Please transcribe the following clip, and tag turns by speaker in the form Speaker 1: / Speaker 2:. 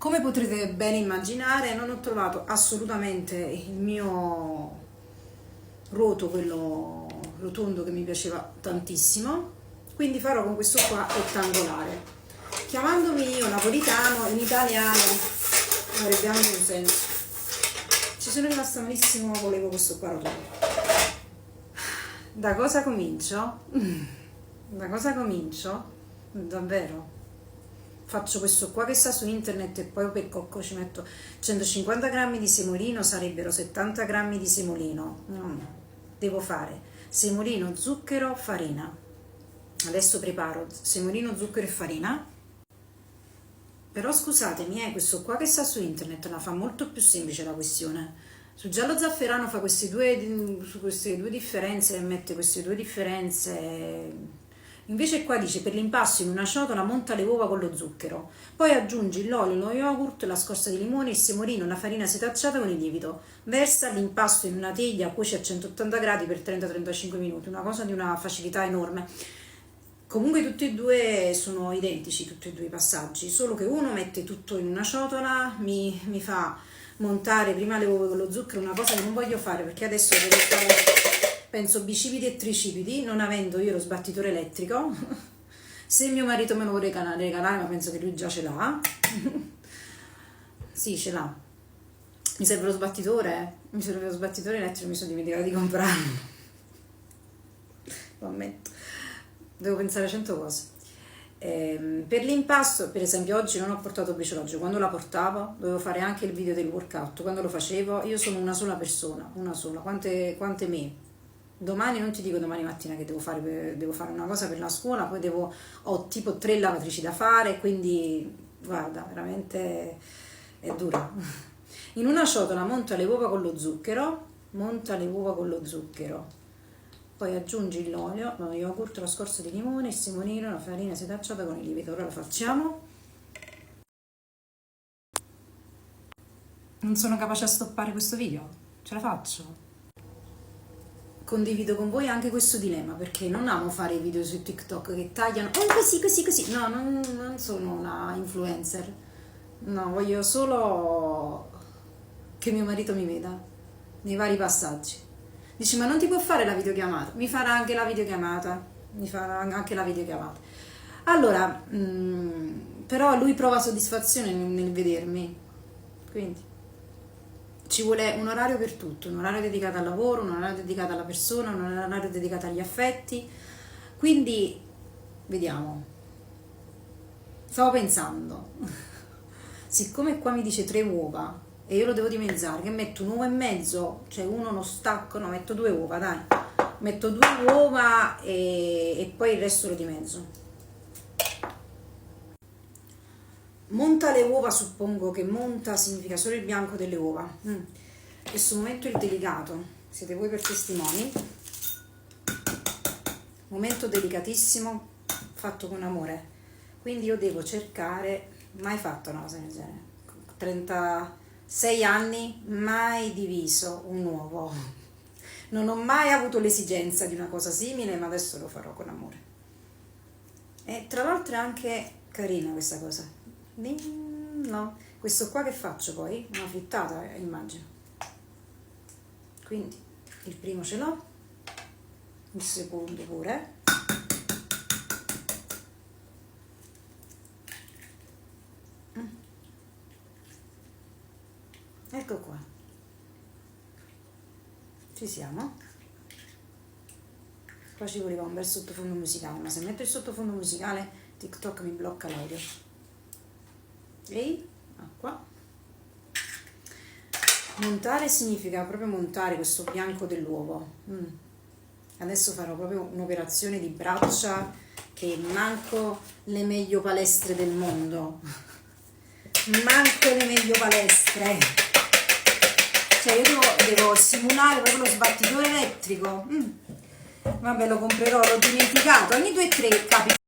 Speaker 1: Come potrete bene immaginare, non ho trovato assolutamente il mio roto, quello rotondo che mi piaceva tantissimo, quindi farò con questo qua rettangolare. Chiamandomi io napolitano, in italiano avrebbe anche un senso. Ci sono rimasta malissimo, volevo questo qua rotondo. Da cosa comincio? Da cosa comincio? Davvero? Faccio questo qua che sta su internet e poi per cocco ci metto 150 grammi di semolino, sarebbero 70 grammi di semolino. Devo fare semolino, zucchero, farina. Adesso preparo semolino, zucchero e farina. Però scusatemi, questo qua che sta su internet la fa molto più semplice la questione. Sul giallo zafferano fa queste due differenze e mette queste due differenze. Invece qua dice per l'impasto in una ciotola monta le uova con lo zucchero, poi aggiungi l'olio, lo yogurt, la scorza di limone, il semolino, la farina setacciata con il lievito. Versa l'impasto in una teglia, cuoci a 180 gradi per 30-35 minuti, una cosa di una facilità enorme. Comunque tutti e due sono identici, tutti e due i passaggi, solo che uno mette tutto in una ciotola, mi fa montare prima le uova con lo zucchero, una cosa che non voglio fare perché adesso devo fare, penso, bicipiti e tricipiti, non avendo io lo sbattitore elettrico. Se mio marito me lo vuole regalare, ma penso che lui già ce l'ha. Sì, ce l'ha. Mi serve lo sbattitore? Mi serve lo sbattitore elettrico, mi sono dimenticata di comprarlo. Lo ammetto. Devo pensare a 100 cose. Per l'impasto, per esempio, oggi non ho portato briciolaggio. Quando la portavo dovevo fare anche il video del workout. Quando lo facevo, io sono una sola persona, una sola. Quante me? Domani, non ti dico domani mattina che devo fare una cosa per la scuola, poi ho tipo 3 lavatrici da fare, quindi guarda, veramente è dura. In una ciotola monta le uova con lo zucchero, poi aggiungi l'olio, lo yogurt, la scorza di limone, il semolino, la farina setacciata con il lievito. Ora lo facciamo. Non sono capace a stoppare questo video, ce la faccio? Condivido con voi anche questo dilemma, perché non amo fare i video su TikTok che tagliano così. No, non sono una influencer. No, voglio solo che mio marito mi veda nei vari passaggi. Dice, ma non ti può fare la videochiamata? Mi farà anche la videochiamata. Allora, però lui prova soddisfazione nel vedermi. Quindi ci vuole un orario per tutto, un orario dedicato al lavoro, un orario dedicato alla persona, un orario dedicato agli affetti. Quindi, vediamo. Stavo pensando, siccome qua mi dice 3 uova e io lo devo dimezzare, che metto un uovo e mezzo, cioè uno lo stacco, no, metto 2 uova, dai. Metto 2 uova e poi il resto lo dimezzo. Monta le uova, suppongo che monta significa solo il bianco delle uova. Questo momento è delicato, siete voi per testimoni. Momento delicatissimo, fatto con amore. Quindi io devo cercare, mai fatto una cosa del genere. 36 anni, mai diviso un uovo. Non ho mai avuto l'esigenza di una cosa simile, ma adesso lo farò con amore. E tra l'altro è anche carina questa cosa. No, questo qua che faccio poi? Una frittata, immagino. Quindi il primo ce l'ho, il secondo pure. Ecco qua, ci siamo. Qua ci voleva un bel sottofondo musicale, ma se metto il sottofondo musicale TikTok mi blocca l'audio. Ehi, acqua. Montare significa proprio montare questo bianco dell'uovo. Adesso farò proprio un'operazione di braccia che manco le meglio palestre del mondo. Manco le meglio palestre. Cioè io devo simulare proprio lo sbattitore elettrico. Vabbè, lo comprerò, l'ho dimenticato. Ogni 2 o 3 capita.